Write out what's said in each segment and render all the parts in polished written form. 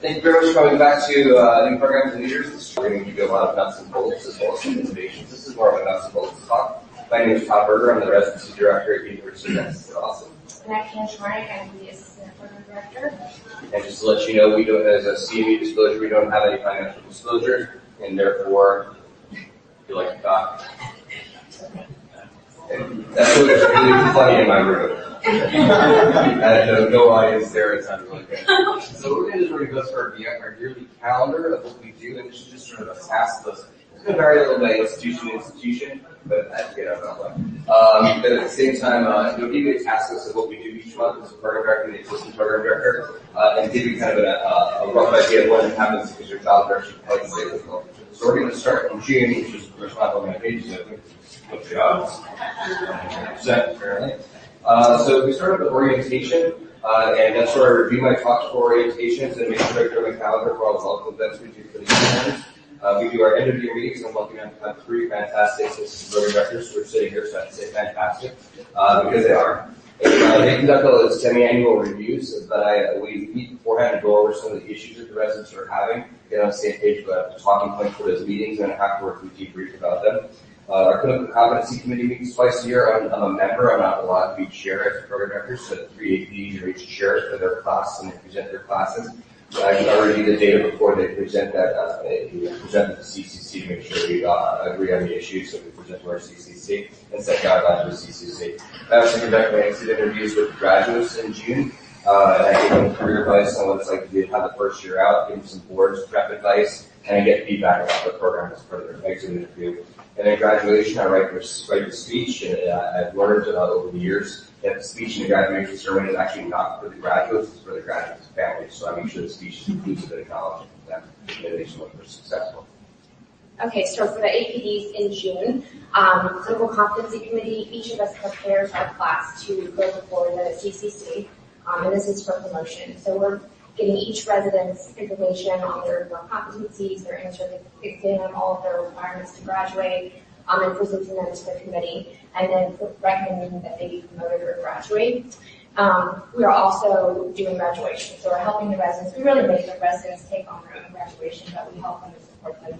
Thank you very much for coming back to New Programs and Leaders. This is we're going to give you a lot of nuts and bolts as well as some innovations. This is more of a nuts and bolts talk. My name is Todd Berger. I'm the Residency Director at University of Texas at Austin. And I'm Ken Schmarnick. I'm the Assistant Program Director. And just to let you know, we don't, as a CME disclosure, we don't have any financial disclosures, and therefore, if you like to talk. And that's what it's really funny in my room. No audience there, it sounded really good. So what we're going to do is we're going to go through our yearly calendar of what we do, and this is just sort of a task list. It's going to vary a little by institution to institution, but that's good, I don't know. But at the same time, it'll give you a task list of what we do each month as a program director and the assistant program director, and give you kind of a rough idea of what happens because your job direction probably stays as well. So we're going to start in June, which is the first month on my page, so good job. Apparently. So we start with orientation, and that's where I review my talks for orientations and make sure I clear my calendar for all the welcome events we do for the year. We do our end of year meetings. I'm lucky enough to have three fantastic assistant program directors who are sitting here, so I have to say fantastic, because they are. And, they conduct all those semi-annual reviews, but we meet beforehand and go over some of the issues that the residents are having, get on the same page about the talking points for those meetings, and afterwards we debrief about them. Our clinical competency committee meets twice a year. I'm a member. I'm not allowed to be chair as a program director, so 3 APDs are each chair for their class and they present their classes. I review the data before they present that. We present to the CCC to make sure we agree on the issues, so we present to our CCC and set guidelines for CCC. I also conduct my exit interviews with graduates in June, and I give them career advice on what it's like to have the first year out, give them some boards prep advice, and I get feedback about the program as part of their exit interview. And in graduation, I write the speech, and I've learned over the years that the speech in the graduation ceremony is actually not for the graduates, it's for the graduates' families. So I make sure the speech is inclusive and acknowledging them, and they make sure they're successful. Okay, so for the APDs in June, clinical competency committee, each of us prepares our class to go before the CCC, and this is for promotion. So we're getting each resident's information on their competencies, their exam, all of their requirements to graduate, and presenting them to the committee, and then recommending that they be promoted or graduate. We are also doing graduation, so we're helping the residents. We really make the residents take on their own graduation, but we help them and support them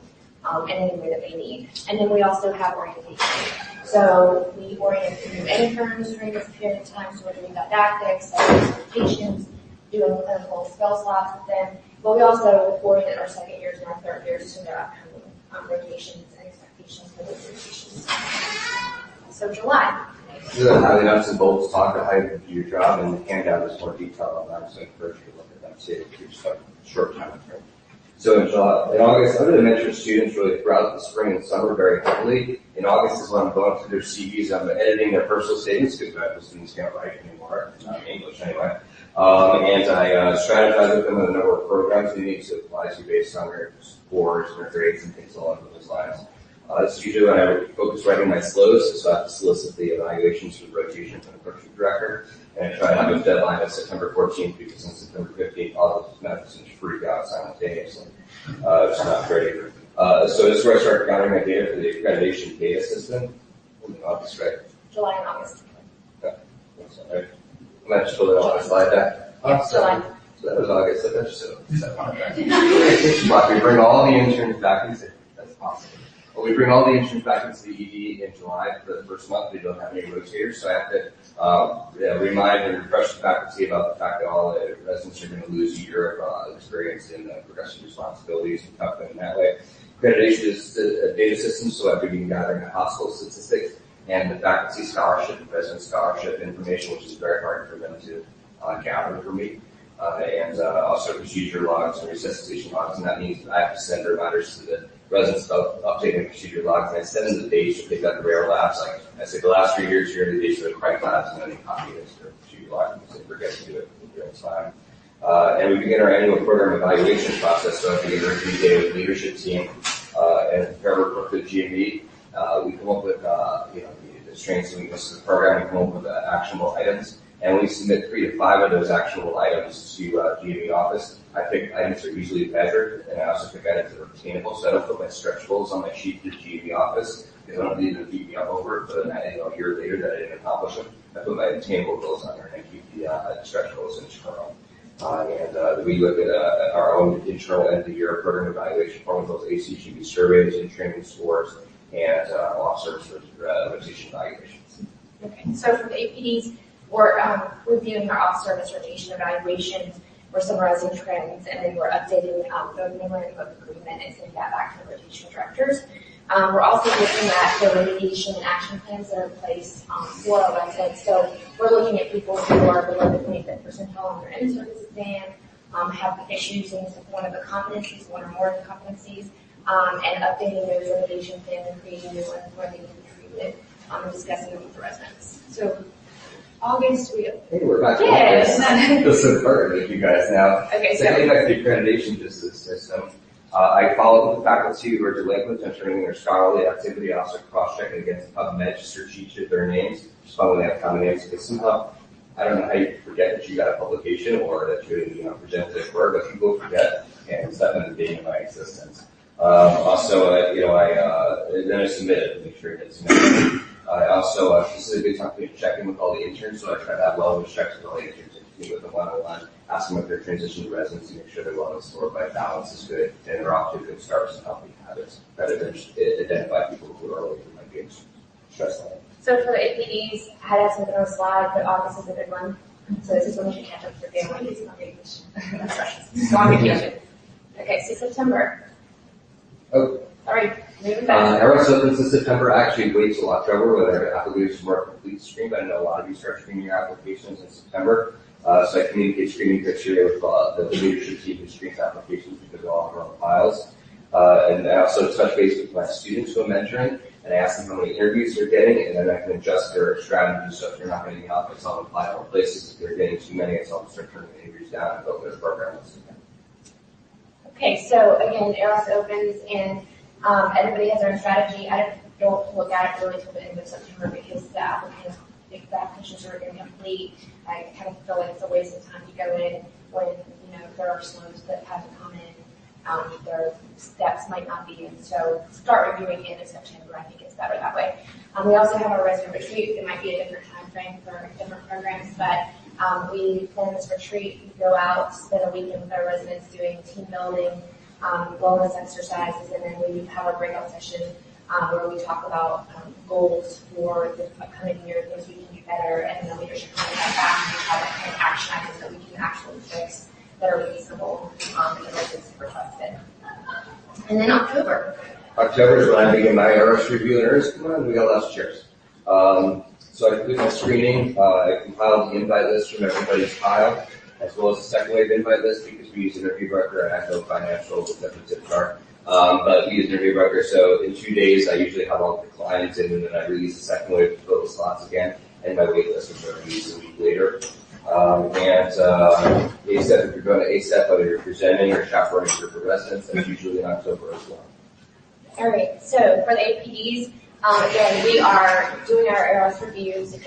in any way that they need. And then we also have orientation. So we orient new interns during this period of time, so we're doing didactics, presentations, doing clinical spell slots with them, but we also orient our second years and our third years to their upcoming rotations and expectations for those rotations. So July. This is a highly nuts and bolts talk on how you do your job, and the handout is more detailed on that, so I encourage you to look at them too, if you're just a short time frame. So in August, I'm going to mentor students really throughout the spring and summer very heavily. In August is when I'm going through their CVs, I'm editing their personal statements because medical students can't write anymore, English anyway. And I strategize with them on a number of programs they need to apply to based on their scores and their grades and things along those lines. This is usually when I focus writing my slows, so I have to solicit the evaluations for the rotation from the program director, and I try to have a deadline of September 14th because on September 15th, all of those medical students freak out simultaneously. It's not great. So this is where I start gathering my data for the accreditation data system. In August, right? July and August. Okay. That's all right. I'm going to just fill it on my slide deck. July. So that was August. So that's just we bring all the interns back into that's possible. Well, we bring all the interns back into the ED in July for the first month. We don't have any rotators, so I have to remind and refresh the faculty about the fact that all the residents are going to lose a year of experience in progressive responsibilities and help them in that way. Accreditation is a data system, so I've been gathering the hospital statistics and the faculty scholarship and resident scholarship information, which is very hard for them to gather for me. And also procedure logs and resuscitation logs, and that means that I have to send reminders to the residents about updating procedure logs, and I send them the dates if they've got the rare labs. Like I say, the last 3 years here are the dates for the correct labs, and then they copy this for procedure logs because they forget to do it in real time. And we begin our annual program evaluation process, so I begin to review data with the leadership team and prepare a report for the GME. We come up with the strengths and weaknesses of the program. We come up with actionable items. And we submit 3 to 5 of those actionable items to GME office. I pick items that are easily measured, and I also pick items that are obtainable. So I don't put my stretch goals on my sheet to the GME office because I don't need them to beat me up over it. But a year later that I didn't accomplish them, I put my obtainable goals on there and I keep the stretch goals in each column. And we look at our own internal end of the year program evaluation form, those ACGB surveys and training scores, and officer rotation evaluations. Okay, so for the APDs, we're reviewing our officer rotation evaluations, we're summarizing trends, and then we're updating the memorandum of agreement and sending that back to the rotation directors. We're also looking at the remediation and action plans that are in place for our residents. So we're looking at people who are below the 25th percentile on their in-service exam, have issues in one of the competencies, one or more of the competencies, and updating those remediation plans and creating new ones where they can be treated, and discussing them with the residents. So August, Hey, we're back to yes. this is part with you guys now. Okay, so getting back to the accreditation system, I followed with the faculty who are delinquent in turning their scholarly activity, also cross-checking against PubMed to search each of their names, just found when they have common names, because somehow, I don't know how you forget that you got a publication or that you presented at work, but people forget, and it's not been dating my existence. Then I submitted to make sure it's submitted. I also, this is a good time for me to check in with all the interns, so I try to have wellness checks with all the interns and meet with them one-on-one, ask them if they're transitioning to residency, make sure their wellness score by balance is good, and they're off to a good start with some healthy habits, rather than just identify people who are early who might be in stress level. So for the APDs, I had something on the slide, but August is a good one. So this is when we should catch up for family. It's not vacation. That's right. Go on vacation. Okay, so September. Oh. All right, moving back. Everyone opens in September actually waits till October when their applications more complete screen, but I know a lot of you start screening your applications in September. So I communicate screening criteria with the leadership team who screens applications because they all have their own files. And I also touch base with my students who I'm mentoring, and I ask them how many interviews they're getting, and then I can adjust their strategy. So if they're not getting enough, I tell them apply more places. If they're getting too many, I tell them start turning the interviews down and open their program once again. Okay, so again, AROS opens and everybody has their own strategy. I don't look at it really until the end of September because the applications are incomplete. I kind of feel like it's a waste of time to go in when, there are slows that haven't come in. Their steps might not be in. So start reviewing end of September. I think it's better that way. We also have our resident retreat. It might be a different time frame for different programs, but we plan this retreat. We go out, spend a weekend with our residents doing team building, wellness exercises, and then we have our breakout session where we talk about goals for the upcoming year, things we can do better, and then leadership coming back and how that kind of action items that we can actually fix that are reasonable and the residents requested. And then October. October is when I begin my AROS review and earnest. Come on, we got lots of chairs. So I complete my screening. I compiled the invite list from everybody's file, as well as the second wave invite list because we use Interview Broker. I have no financial tip card, but we use Interview Broker. So in 2 days, I usually have all the clients in, and then I release the second wave to fill the slots again, and my wait list is released a week later. ASEP, if you're going to ASEP, whether you're presenting or chaperoning for residents, that's usually in October as well. All right, so for the APDs, again, we are doing our AROS reviews, and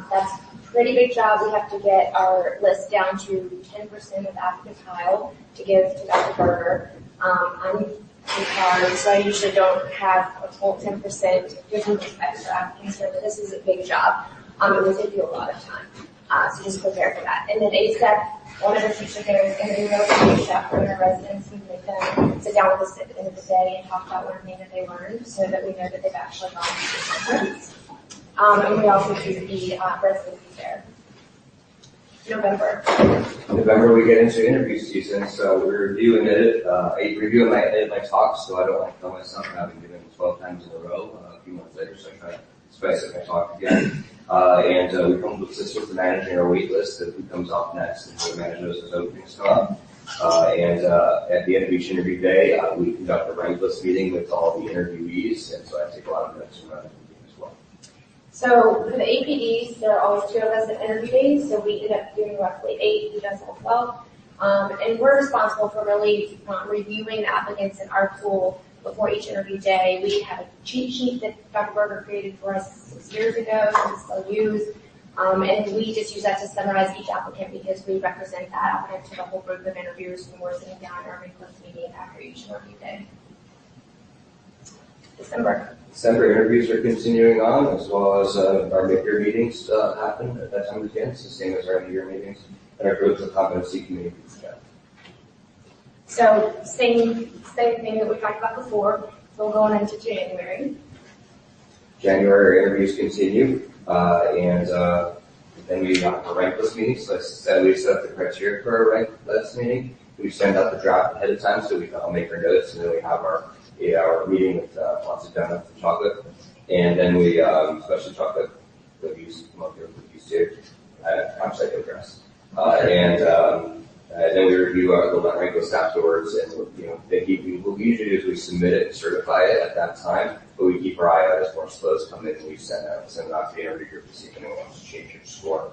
that's a pretty big job. We have to get our list down to 10% of applicant tile to give to Dr. Berger. I'm in charge, so I usually don't have a full 10%, give them extra applicants here, but this is a big job. It will take you a lot of time. So just prepare for that. And then ASEP, one of the teachers there is going to be really for their residents and make them sit down with us at the end of the day and talk about one thing that they learned so that we know that they've actually gone through the conference. And we also do the residency fair. November we get into interview season, so we're reviewing it. I review my talks, so I don't like to tell myself having given 12 times in a row a few months later, so I try to spice up my talk again. And we come to assist with managing our wait list of who comes off next and who manages those openings come up. And at the end of each interview day, we conduct a ranked list meeting with all the interviewees, and so I take a lot of notes from that meeting as well. So for the APDs, there are always 2 of us at interview days, so we end up doing roughly 8, he does all 12. And we're responsible for really reviewing the applicants in our pool before each interview day. We have a cheat sheet that Dr. Berger created for us 6 years ago that we still use. And we just use that to summarize each applicant because we represent that applicant to the whole group of interviewers when we're sitting down in our request meeting after each interview day. December interviews are continuing on, as well as our mid-year meetings happen at that time again. It's the same as our end-of-year meetings. and our growth and competency committee meets again. So same thing that we talked about before. So we'll go on into January. January interviews continue, and then we have a rank list meeting. So as I said, we set up the criteria for our rank list meeting. We send out the draft ahead of time so we can all make our notes, and then we have our 8-hour meeting with lots of donuts and chocolate. And then we, especially chocolate cookies, cookies too, campsite address. And then we review the rank list afterwards, and what we usually do is we submit it and certify it at that time, but we keep our eye out as more slows come in, and we send it out to the interview group to see if anyone wants to change your score.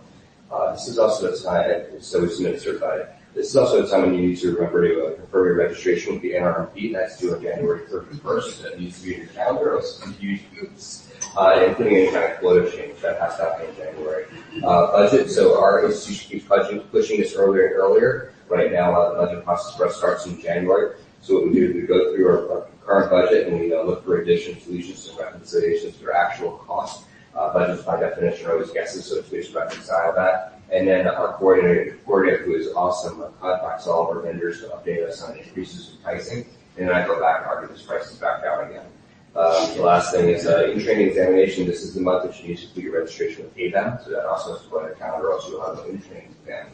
This is also a time, so we submit it certified. This is also a time when you need to remember to confirm your registration with the NRMP. That's due on January 31st. That needs to be in your calendar, or else it's huge oops. Including any kind of quota change that has to happen in January. Budget, so our institution keeps pushing this earlier and earlier. Right now, the budget process for us starts in January. So what we do is we go through our current budget and we look for additions, deletions, and reconciliations to our actual cost. Budgets by definition are always guesses, so it's we just reconcile that. And then our coordinator who is awesome, contacts all of our vendors to update us on increases in pricing. And then I go back and argue this prices back down again. The last thing is in-training examination. This is the month that you need to do your registration with ABM, so that also has to go on your calendar. Also, you'll have an in-training exam.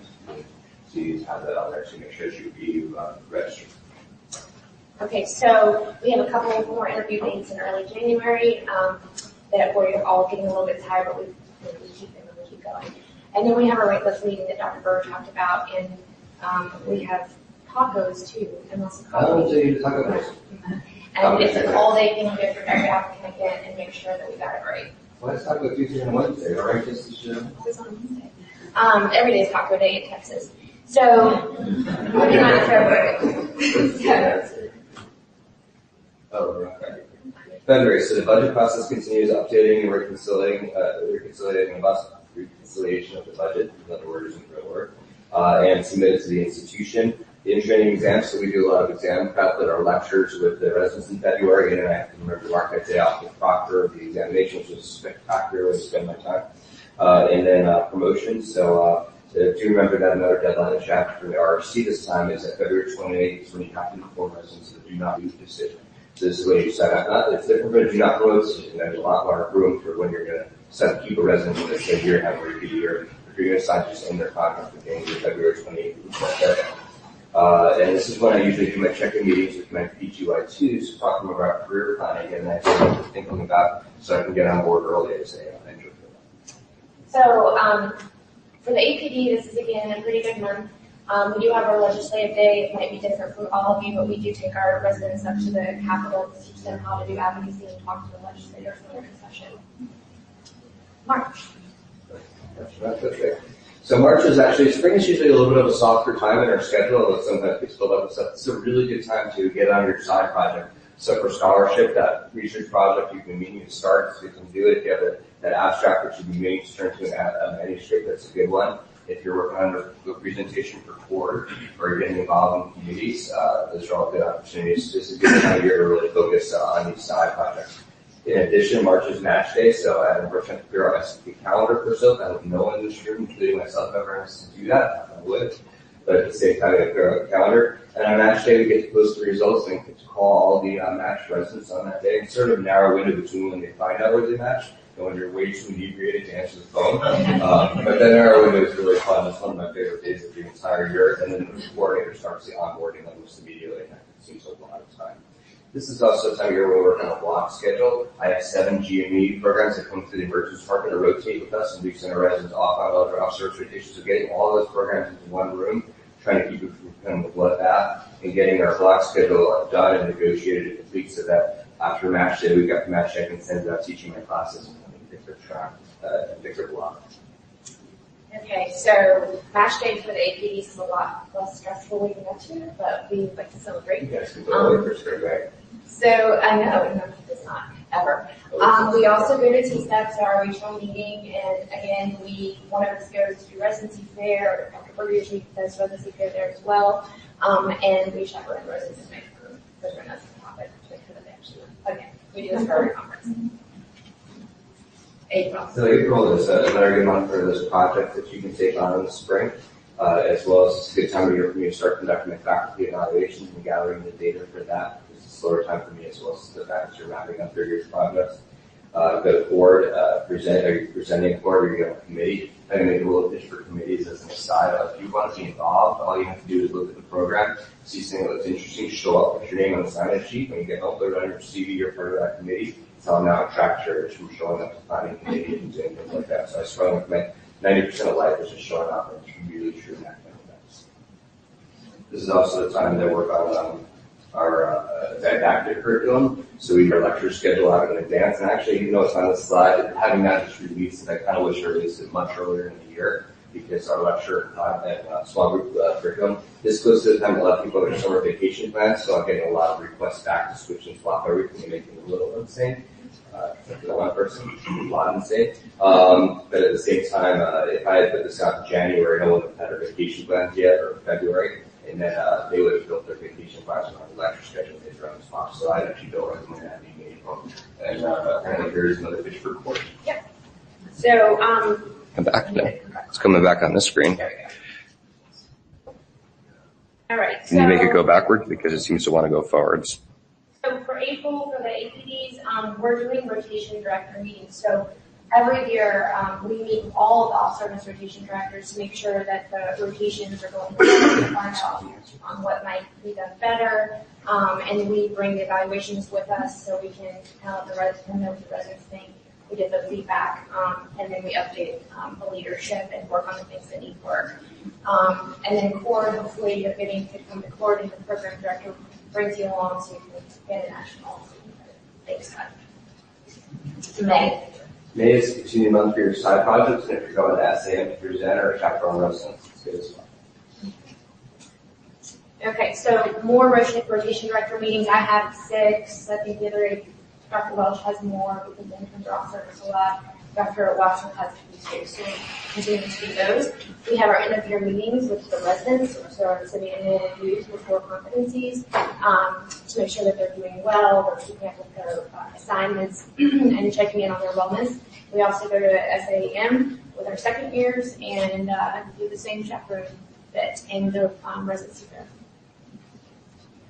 So you need to have that on there to make sure that you register. Okay, so we have a couple more interview dates in early January that we're all getting a little bit tired, but we keep them and we keep going. And then we have a rank list meeting that Dr. Bird talked about, and we have tacos too, and lots of I don't coffee. say you talk about this. And it's an all-day thing we have for every applicant again and make sure that we got it right. Well, let's talk about Tuesday and Wednesday. All right, this is It's on Wednesday. Every day is taco day in Texas. So, moving on to February. Okay. February, so the budget process continues updating and reconciliating reconciliation of the budget, another word isn't a real word, and submitted to the institution. The in-training exams, so we do a lot of exam prep at our lectures with the residents in February, and then I have to remember to mark that day off with proctor of the examination, which was a spectacular way to spend my time. And then promotions, so do remember that another deadline in chapter for the RRC this time is at February 28th, is when you have to inform residents of the do not move decision. So this is when you sign up, not it's different, but do not promote decision. There's a lot more room for when you're going to keep a resident in the same year, have a repeat year. If you're going to sign just in their contract with the February 28th, and this is when I usually do my check-in meetings with my PGY2s, talking about career planning, and that's what I'm thinking about so I can get on board early as an entry for them. So, for the APD, this is again a pretty good month. We do have our legislative day. It might be different from all of you, but we do take our residents up to the Capitol to teach them how to do advocacy and talk to the legislators in their session. March. That's okay. So March is actually, spring is usually a little bit of a softer time in our schedule, although sometimes gets filled up with stuff. It's a really good time to get on your side project. So for scholarship, that research project you've been meaning to start, so you can do it. If you have that abstract that you've been meaning to turn to a manuscript, that's a good one. If you're working on a presentation for court or you're getting involved in communities, those are all good opportunities. This is a good time of year to really focus on these side projects. In addition, March is match day, so I'm trying to figure out my specific calendar for myself. I don't know one in this room, including myself, ever has to do that. I would. But at the same time, I figure out a calendar. And on match day, we get to post the results and get to call all the matched residents on that day. It's sort of a narrow window between when they find out where they matched and when you're way too inebriated to answer the phone. But that narrow window is really fun. It's one of my favorite days of the entire year. And then the coordinator starts the onboarding almost immediately. And that seems like a lot of time. This is also the time of year where we work on a block schedule. I have 7 GME programs that come through the emergency department to rotate with us, and we send our residents off on other officer rotations. So getting all those programs into one room, trying to keep it from becoming a bloodbath, and getting our block schedule done and negotiated and complete so that after match day, we've got the match check and send it out teaching my classes and pick their track, and pick their block. Okay, so match day for the APDs is a lot less stressful leading up to it, but we like to celebrate. You guys can go away for straight away. So I know, no, it's not ever. We also go to TSEP, so our regional meeting, and again, one of us goes to residency fair. Dr. Berger usually does residency fair there as well, and we chaperone residents and make sure they're not topic to make sure that they actually. Again, we do this for every conference. April. So April is another good month for this project that you can take on in the spring. as well as it's a good time of year for me to start conducting my faculty evaluations and gathering the data for that. It's a slower time for me as well as the fact that you're wrapping up 3 years projects. Go forward, presenting forward, or you have a committee. I'm going to make a little pitch for committees as an aside. If you want to be involved, all you have to do is look at the program, see something that looks interesting, show up, put your name on the sign-up sheet. When you get uploaded on your CV, you're part of that committee. So I'm now attract church from showing up to planning committee and doing things like that. So I strongly recommend 90% of life is just showing up, and it's really true in academic events. This is also the time that I work on our didactic curriculum. So we get our lecture schedule out in advance. And actually, even though it's on the slide, having that just released, I kind of wish I released it much earlier in the year because our lecture and small group curriculum is close to the time a lot of people have their summer vacation plans. So I'm getting a lot of requests back to switch and swap everything and make it a little insane. Except for that one person, a lot insane. But at the same time, if I had put this out in January, no one would have had their vacation plans yet, or February. And then they would have built their vacation plans on the lecture schedule they throw on the spot. So I'd actually built recommend that being made from. And apparently here's another pitch for court. Yep. So Come back now. It's coming back on the screen. there we go. All right. Can you make it go backwards because it seems to want to go forwards? So for April, for the APDs, we're doing rotation director meetings. So every year, we meet with all of the off-service rotation directors to make sure that the rotations are going well, to find out what might be done better. And we bring the evaluations with us so we can tell the residents think. We get the feedback, and then we update the leadership and work on the things that need work. And then court, hopefully you're getting to come to court and the program director brings you along so you can get a national things done. May is a continuing month for your side projects, and if you're going to SAM to present or a chapter on residence, it's good as well. Okay, so more rotation director meetings. I have 6. I think the other 8, Dr. Welch has more because the interns are off service a lot. Dr. Watson has 2, so continuing to do those. We have our end of year meetings with the residents, so our city annual reviews with core competencies to make sure that they're doing well, they're keeping up with their assignments and checking in on their wellness. We also go to SAM with our second years and do the same chapter that in the residency fair.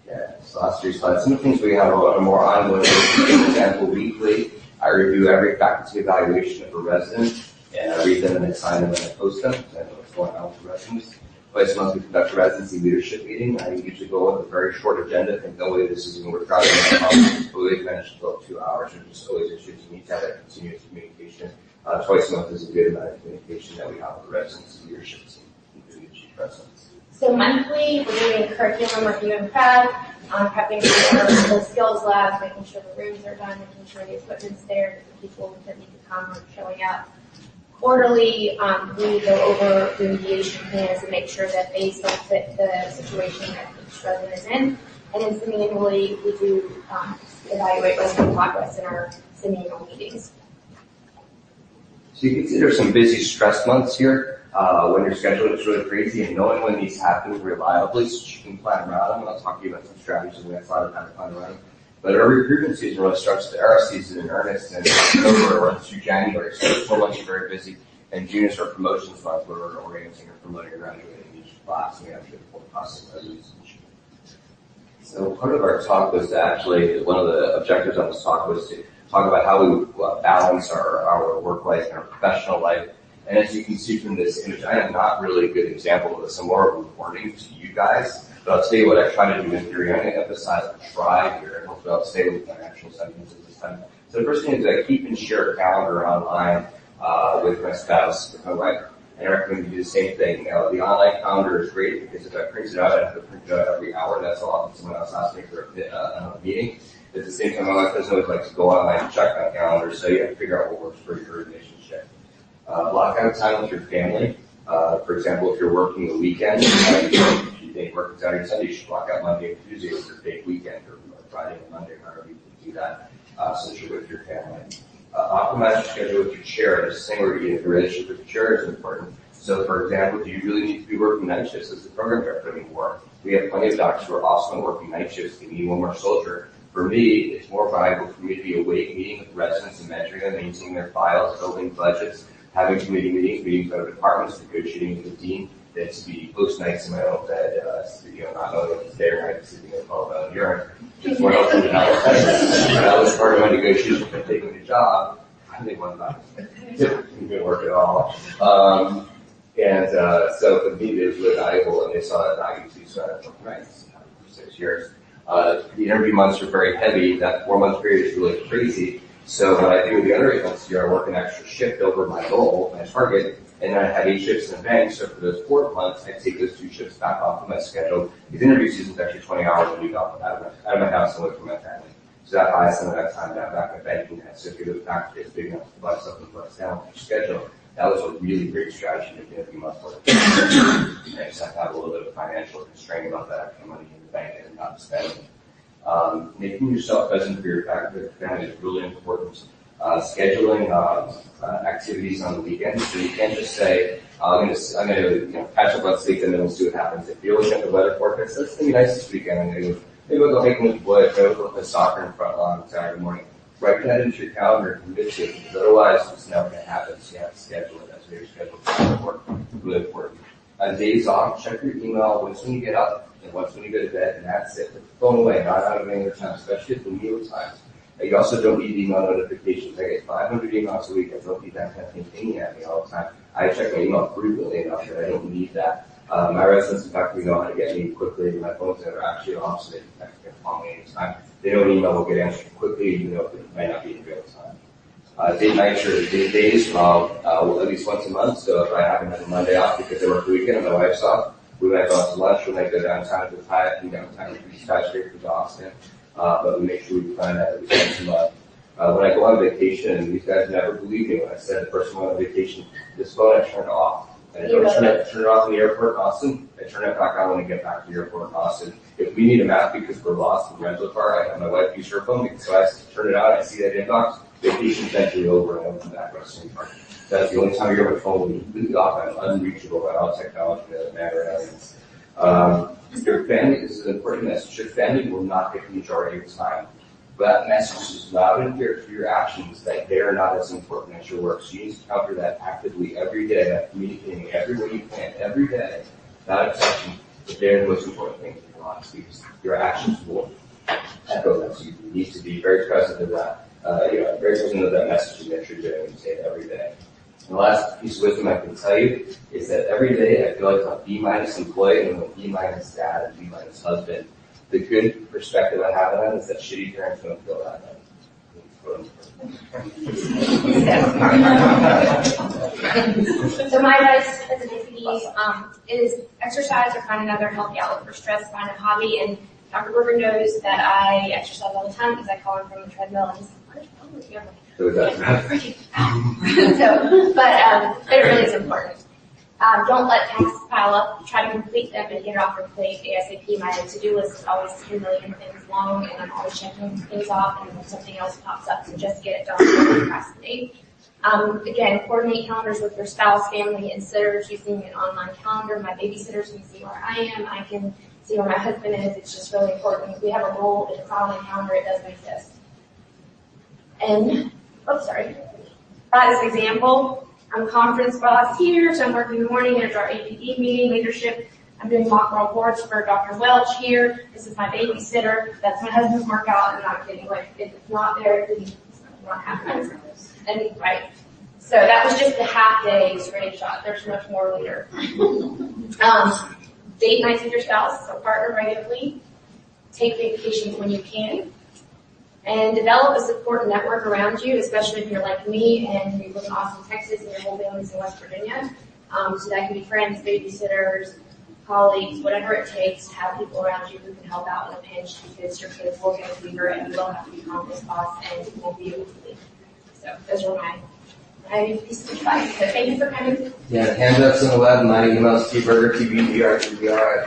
Yeah, so last 3 slides. Some of the things we have a more ongoing, for example, weekly. I review every faculty evaluation of a resident, and I read them and assign them and I post them. I know what's going on with the residents. Twice a month we conduct a residency leadership meeting. I usually go with a very short agenda. I think no way this is going to work out. We always manage to go 2 hours. There's just always issues. You need to have that continuous communication. Twice a month is a good amount of communication that we have with the residents and leadership team, including the chief residents. So monthly, we're doing curriculum review and prep, prepping for the skills labs, making sure the rooms are done, making sure the equipment's there, that the people that need to come are showing up. Quarterly, we go over remediation plans and make sure that they still fit the situation that each resident is in. And then semi-annually, we do evaluate resident progress in our semi-annual meetings. So you can see there's some busy stress months here. When your schedule is really crazy and knowing when these happen reliably so you can plan around them. And I'll talk to you about some strategies we have a lot of time to plan around. But our recruitment season really starts the ERA season in earnest and October runs through January. So it's 4 months are very busy. And June is our promotions month where we're orienting or promoting or graduating each class and we actually have a full class of residents. So part of our talk was to actually, one of the objectives on this talk was to talk about how we balance our work life and our professional life. And as you can see from this image, I am not really a good example of this. I'm more of a warning to you guys. But I'll tell you what I try to do in theory. I'm going to emphasize the try here, and hopefully I'll stay with my actual sentences this time. So the first thing is I keep and share a calendar online with my spouse, with my wife. And I recommend you do the same thing. Now, the online calendar is great because if I print it out, I have to print it out every hour. That's all often someone else asks me for a meeting. At the same time, my wife doesn't always like to go online and check my calendar, so you have to figure out what works for your relationship. Block out time with your family. For example, if you're working the weekend, if you think working Saturday and Sunday, you should block out Monday and Tuesday as your fake weekend, or Friday and Monday, however you can do that, since you're with your family. Optimize your schedule with your chair. This thing where you get a relationship with your chair is important. So, for example, do you really need to be working night shifts as the program director anymore? We have plenty of doctors who are awesome working night shifts. They need one more soldier. For me, it's more valuable for me to be awake, meeting with residents and mentoring them, maintaining their files, building budgets, having committee meetings with other departments, negotiating with the dean, than to be post nights in my own bed, not knowing if it's day or night, sleeping in a 12-hour urine. Just more helpful than that was part of my negotiation for taking the job. I think one time it didn't work at all. So for me, it was really valuable, and they saw that value too. So I worked nights for 6 years. The interview months are very heavy. That 4-month period is really crazy. So what I do with the other 8 months a year, I work an extra shift over my goal, my target, and then I have 8 shifts in the bank. So for those 4 months, I take those 2 shifts back off of my schedule. Because interview season is actually 20 hours a week out of my house and away from my family. So that buys some of that time down back in banking. So if you look back, it's big enough to buy something for us down on your schedule. That was a really great strategy to get a few months worth. And I just have to have a little bit of financial constraint about that extra money in the bank and not spending. Making yourself present for your family is really important. Scheduling activities on the weekends, so you can't just say, I'm gonna catch up on sleep and then we'll see what happens. If you're looking at the weather forecast, it's gonna be nice this weekend. Maybe we'll go hiking with the boys, maybe we'll play soccer in front lawn Saturday morning. Write that into your calendar and commit to it, because otherwise it's never gonna happen. So you have to schedule it. That's where your schedule is really important. On days off, check your email once when you get up and once when you go to bed, and that's it. Put the phone away, not out of any other time, especially at the meal times. You also don't need email notifications. I get 500 emails a week. I don't need that kind of thing pinging at me all the time. I check my email frequently enough that I don't need that. My residents, in fact, know how to get me quickly. My phone's never actually off, so they can call me anytime. They know an email will get answered quickly, even though it might not be in real time. Date nights are days, at least once a month. So if I happen to have a Monday off because I work the weekend and my wife's off, we might go out to lunch. We might go downtown to the Hyatt and downtown to the skyscraper to Austin. But we make sure we plan that at least once a month. When I go on vacation, these guys never believe me when I said the person went on vacation, this phone I turned off. And I don't turn it off in the airport in Austin. I turn it back on when I get back to the airport in Austin. If we need a map because we're lost in the rental car, I have my wife use her phone, so I turn it on, I see that inbox, vacation's eventually over, and I open that rest of the car. That's the only time your phone will be completely off. I'm unreachable by all technology that matter aliens. Your family, this is an important message, your family will not get the majority of the time. But that message is loud and clear through your actions that they are not as important as your work. So you need to counter that actively every day, by communicating every way you can, every day, without exception, that they're the most important thing in your lives, because your actions will echo that. So you need to be very present of that, very present of that message that you're doing and say it every day. And the last piece of wisdom I can tell you is that every day I feel like I'm a B- employee and I'm a B- dad and B- husband. The good perspective I have on that is that shitty parents don't feel that way. So my advice as an APD is exercise or find another healthy outlet for stress, find a hobby, and Dr. Berger knows that I exercise all the time because I call him from the treadmill and he's like, what is wrong with you? I'm like, but it really is important. Don't let tasks pile up. Try to complete them and get it off your plate ASAP. My to-do list is always 10 million things long, and I'm always checking things off, and then something else pops up, so just get it done. Don't procrastinate. Again, coordinate calendars with your spouse, family, and sitters using an online calendar. My babysitters can see where I am. I can see where my husband is. It's just really important. We have a rule. If it's not on the calendar, it doesn't exist. And, as an example, I'm conference boss here, so I'm working in the morning at our APD meeting, leadership. I'm doing mock reports for Dr. Welch here. This is my babysitter. That's my husband's workout. I'm not kidding. Like, if it's not there, it's not happening. And, right. So that was just a half day screenshot. There's much more later. Date nights with your spouse, so partner regularly. Take vacations when you can. And develop a support network around you, especially if you're like me and you live in Austin, Texas, and your whole family's in West Virginia. So that can be friends, babysitters, colleagues, whatever it takes to have people around you who can help out in a pinch, because your kids will get a fever and you will have to be conference boss and you won't be able to leave. So those are my pieces of advice. So thank you for coming. Yeah, handouts on the web, my email is tberger, tbdr@cbs.org.